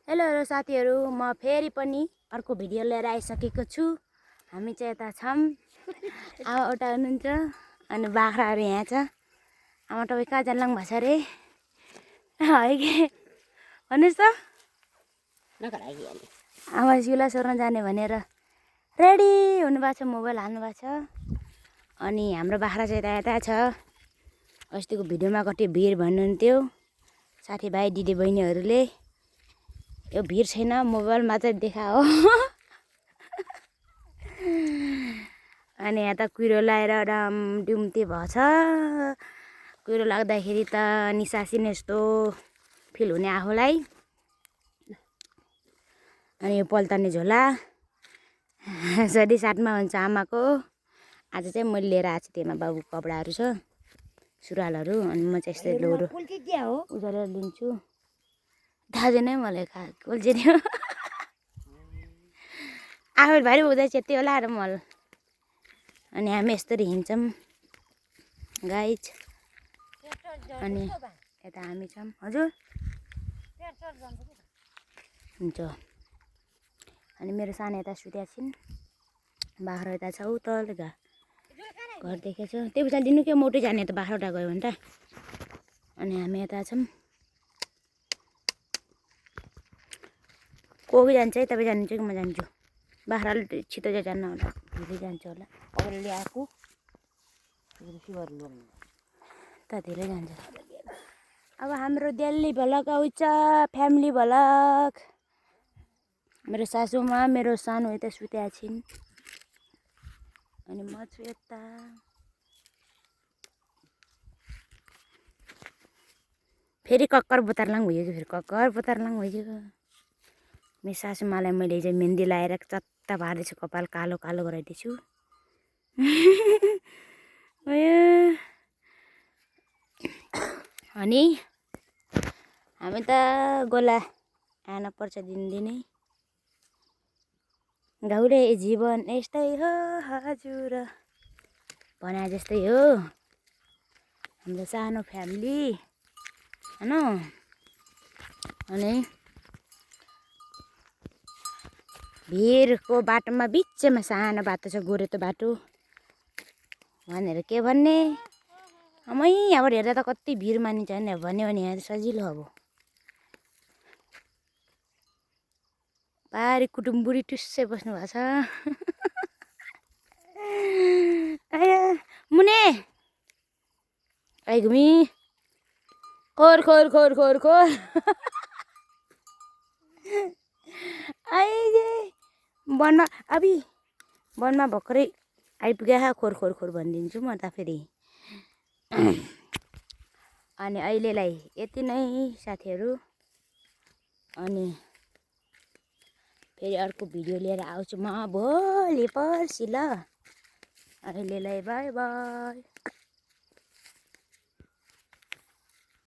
Hello साथीहरु, म फेरि पनि अर्को भिडियो लिएर आइसकेको छु। हामी चाहिँ यता छौं। आमा उता हुनुहुन्छ अनि बाख्राहरु यहाँ छ। आमा तपाईं कहाँ जान्लाङ भछ रे? है के? भन्नुस् त? आमा सिउला सोर्न जाने भनेर रेडी हुनुभएको छ, मोबाइल हाल्नु भएको छ। अनि हाम्रो बाख्रा चाहिँ यता छ। अस्तिको भिडियोमा कति भिड भन्नुहुन्थ्यो साथीभाइ दिदी बहिनीहरुले। यो भिड छैन, मोबाइलमा चाहिँ देखाओ। अनि यहाँ त कुहिरो लाएर डुम्ते भछ। कुहिरो लाग्दाखेरि त निसासिने जस्तो फिल हुने आफूलाई। अनि यो पल्ताने झोला सधैँ साथमा हुन्छ आमाको। आज चाहिँ मैले लिएर आएको छु। त्यसमा बाबुको कपडाहरू छ, सुरुवालहरू। अनि म चाहिँ यस्तै लोरो उजालेर लिन्छु। थाहा छैन मलाई कुल्चे थियो। आफूले भारी हुँदैछ त्यो होला र मल। अनि हामी यस्तरी हिँड्छौँ गाइज। अनि यता हामी छौँ। हजुर हुन्छ। अनि मेरो सानो यता सुत्या छिन्। बाख्रा यता छ उतल घर देखेछ। त्यो पछाडि दिनु के मोटै जाने त बाख्रा उता गयो भने त। अनि हामी यता छौँ। कोही जान्छ है, तपाईँ जानुहुन्छ कि म जान्छु? बाख्राले छिटो चाहिँ जान्न होला, ढिलै जान्छ होला। अरूले आएको त धेरै जान्छ। अब हाम्रो दिल्ली भ्लग आउँछ, फ्यामिली भ्लग। मेरो सासूमा मेरो सानो यता सुत्या छिन्। अनि म छु यता। फेरि कक्कर बोतार्लाङ भयो कि, फेरि कक्कर बोतार्लाङ भयो। मेरो सासूमालाई मैले चाहिँ मेहन्दी लाएर चत्ता पार्दैछु, कपाल कालो कालो गराइदिन्छु। अनि हामी त गोला आन पर्छ दिनदिनै। गाउँले जीवन यस्तै हो हजुर भने जस्तै हो हाम्रो सानो फ्यामिली हैन। अनि भिरको बाटोमा बिचमा सानो बाटो छ, गोरेतो बाटो भनेर के भन्ने। अमै यहाँबाट हेर्दा त कति भिर मानिन्छ नि भन्यो भने यहाँ सजिलो अब। पारी कुटुम बुढी टुस्सै बस्नु भएको छ। आया मुने आइ घुमी खोर खोर खोर खोर खोर। आइजे वनमा अबि वनमा भर्खरै आइपुग्या खोर खोर खोर भनिदिन्छु म त फेरि। अनि अहिलेलाई यति नै साथीहरू। अनि फेरि अर्को भिडियो लिएर आउँछु म भोलि पर्सि ल। अहिलेलाई बाई बाई।